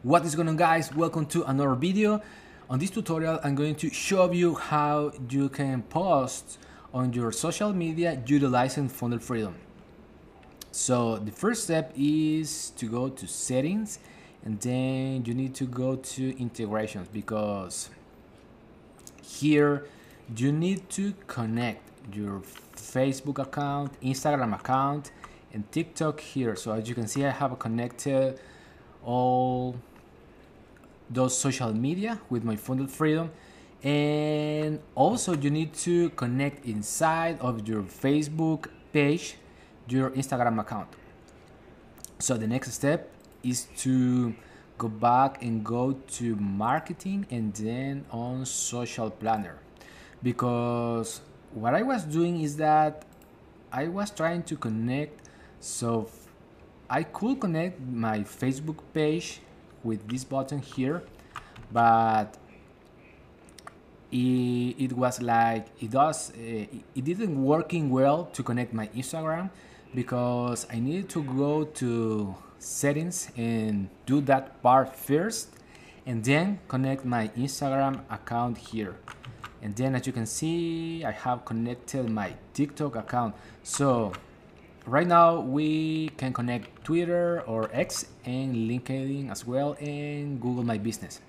What is going on, guys? Welcome to another video. On this tutorial I'm going to show you how you can post on your social media utilizing funnel freedom. So the first step is to go to settings, and then you need to go to integrations, because here you need to connect your Facebook account, Instagram account, and TikTok here. So as you can see, I have connected all those social media with my funnel freedom. And also you need to connect inside of your Facebook page your Instagram account. So the next step is to go back and go to marketing and then on social planner, because what I was doing is that I was trying to connect, so I could connect my Facebook page with this button here, but it was like it didn't working well to connect my Instagram, because I needed to go to settings and do that part first, and then connect my Instagram account here. And then as you can see, I have connected my TikTok account. So right now we can connect Twitter or X and LinkedIn as well, and Google My Business.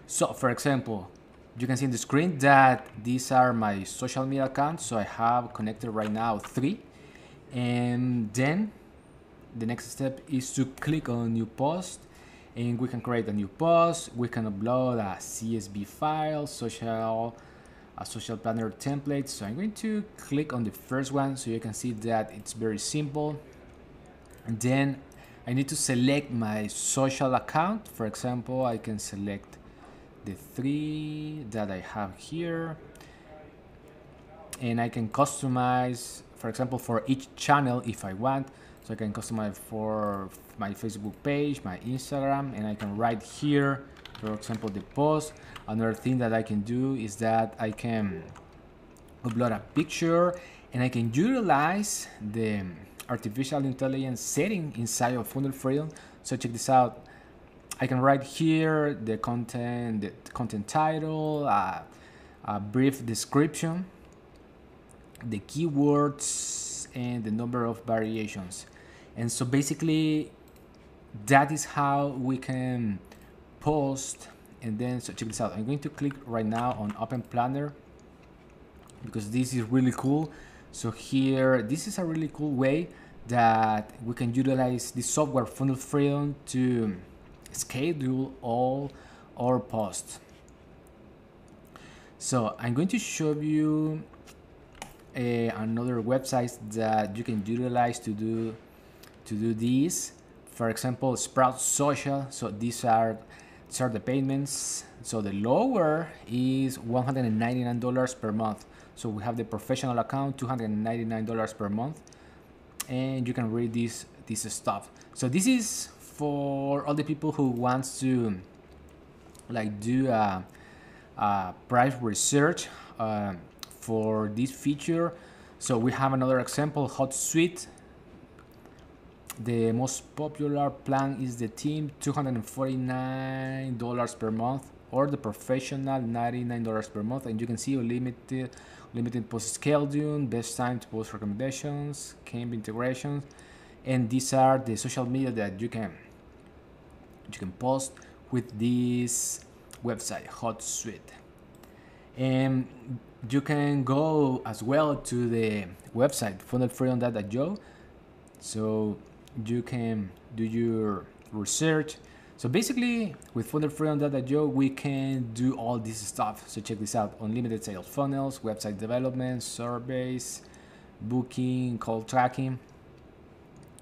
So for example, you can see in the screen that these are my social media accounts. So I have connected right now 3. And then the next step is to click on new post, and we can create a new post. We can upload a CSV file, a social planner template. So I'm going to click on the first one so you can see that it's very simple. And then I need to select my social account. For example, I can select the 3 that I have here, and I can customize, for example, for each channel if I want. So I can customize for my Facebook page, my Instagram, and I can write here, for example, the post. Another thing that I can do is that I can upload a picture, and I can utilize the artificial intelligence setting inside of funnel freedom. So check this out. I can write here the content title, a brief description, the keywords, and the number of variations. And so basically that is how we can post. And then so check this out. I'm going to click right now on Open Planner, because this is really cool. So here, this is a really cool way that we can utilize the software funnel freedom to schedule all our posts. So I'm going to show you another website that you can utilize to do this. For example, Sprout Social. So these are the payments. So the lower is $199 per month. So we have the professional account, $299 per month, and you can read this stuff. So this is for all the people who wants to like do a price research for this feature. So we have another example, Hot Suite. The most popular plan is the team, $249 per month, or the professional, $99 per month. And you can see limited post scheduling, best time to post recommendations, camp integrations, and these are the social media that you can post with this website, Hot Suite. And you can go as well to the website funnelfreedom.io, so you can do your research. So basically with funnelfreedom.io we can do all this stuff. So check this out: unlimited sales funnels, website development, surveys, booking, call tracking.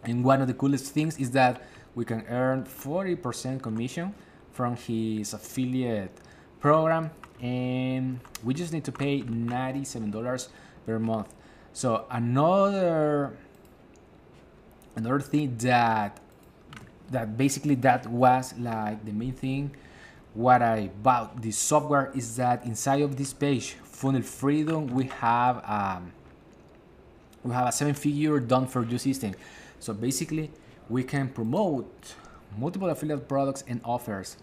And one of the coolest things is that we can earn 40% commission from his affiliate program, and we just need to pay $97 per month. So another thing that basically that was like the main thing what I bought this software is that inside of this page, Funnel Freedom, we have a 7-figure done for you system. So basically we can promote multiple affiliate products and offers.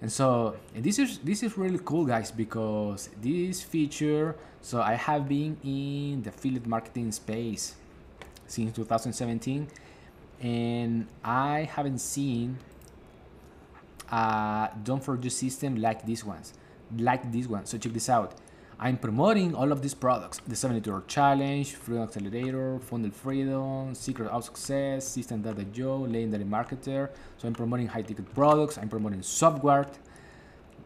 And so this is really cool, guys, because this feature, so I have been in the affiliate marketing space since 2017, and I haven't seen a done for you system like this one. So check this out. I'm promoting all of these products: the 72-hour challenge, Freedom Accelerator, Funnel Freedom, Secret of Success, System Data Joe, Legendary Marketer. So I'm promoting high ticket products. I'm promoting software,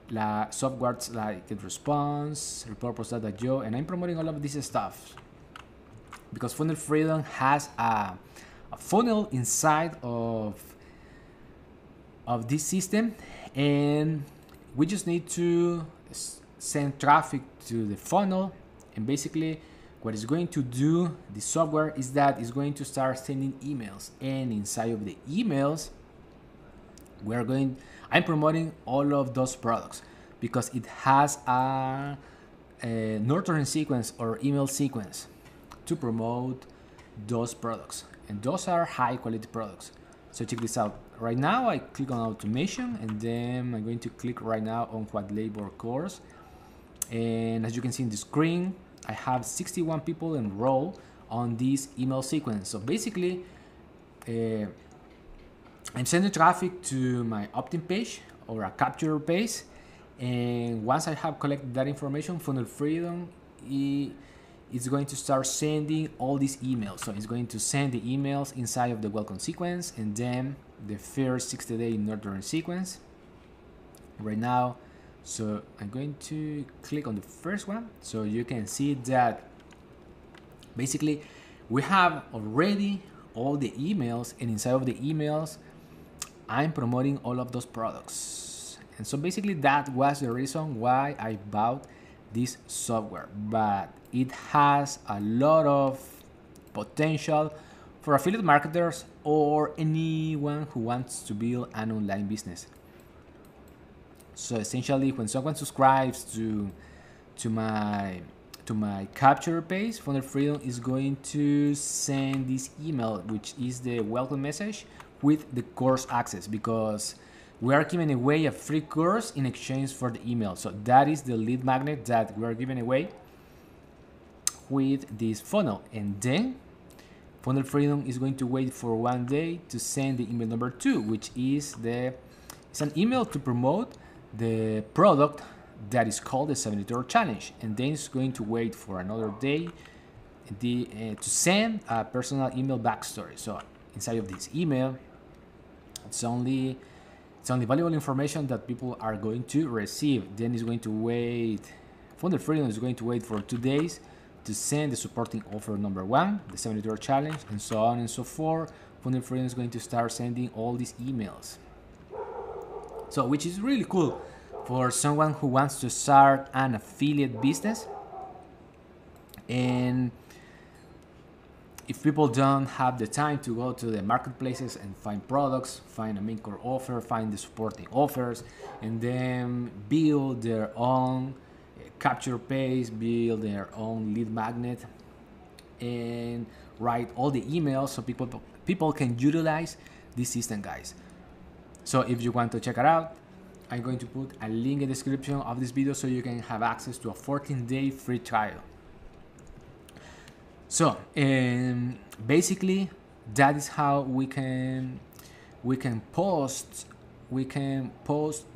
softwares like GetResponse, Repurpose Data Joe, and I'm promoting all of this stuff because Funnel Freedom has a funnel inside of this system, and we just need to send traffic to the funnel. And basically what it's going to do, the software, is that it's going to start sending emails, and inside of the emails I'm promoting all of those products because it has a nurturing sequence or email sequence to promote those products, and those are high quality products. So check this out. Right now I click on automation, and then I'm going to click right now on What Labor course, and as you can see in the screen, I have 61 people enrolled on this email sequence. So basically I'm sending traffic to my opt-in page or a capture page, and once I have collected that information, Funnel Freedom is going to start sending all these emails. So it's going to send the emails inside of the welcome sequence, and then the first 60-day nurturing sequence right now. So I'm going to click on the first one, so you can see that basically we have already all the emails, and inside of the emails I'm promoting all of those products. And so basically that was the reason why I bought this software, but it has a lot of potential for affiliate marketers or anyone who wants to build an online business. So essentially, when someone subscribes to my capture page, Funnel Freedom is going to send this email, which is the welcome message with the course access, because we are giving away a free course in exchange for the email. So that is the lead magnet that we are giving away with this funnel. And then Funnel Freedom is going to wait for 1 day to send the email number 2, which is it's an email to promote the product that is called the 72-hour challenge. And then it's going to wait for another day to send a personal email backstory. So inside of this email, it's only valuable information that people are going to receive. Then it's going to wait, Funnel Freedom is going to wait for 2 days to send the supporting offer number 1, the 72-hour challenge, and so on and so forth. Funnel Freedom is going to start sending all these emails. So which is really cool for someone who wants to start an affiliate business. And if people don't have the time to go to the marketplaces and find products, find a main core offer, find the supporting offers, and then build their own capture page, build their own lead magnet, and write all the emails so people can utilize this system, guys. So if you want to check it out, I'm going to put a link in the description of this video so you can have access to a 14-day free trial. So basically that is how we can post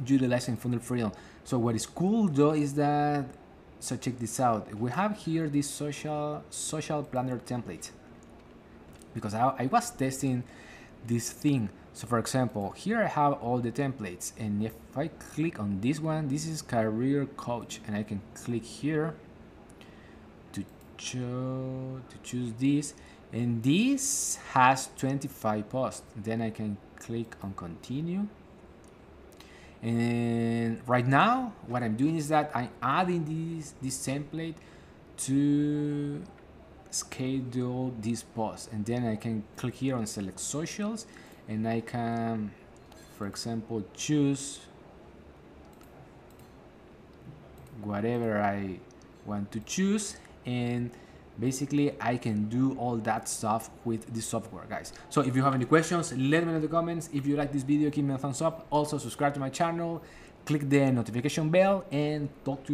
utilizing Funnel Freedom. So what is cool though is that, so check this out, we have here this social planner template, because I was testing this thing. So for example, here I have all the templates, and if I click on this one, this is career coach, and I can click here to choose this, and this has 25 posts. Then I can click on continue, and right now what I'm doing is that I'm adding this template to schedule this post, and then I can click here on select socials, and I can, for example, choose whatever I want to choose, and Basically, I can do all that stuff with this software, guys. So if you have any questions, let me know in the comments. If you like this video, give me a thumbs up. Also, subscribe to my channel, click the notification bell, and talk to you soon.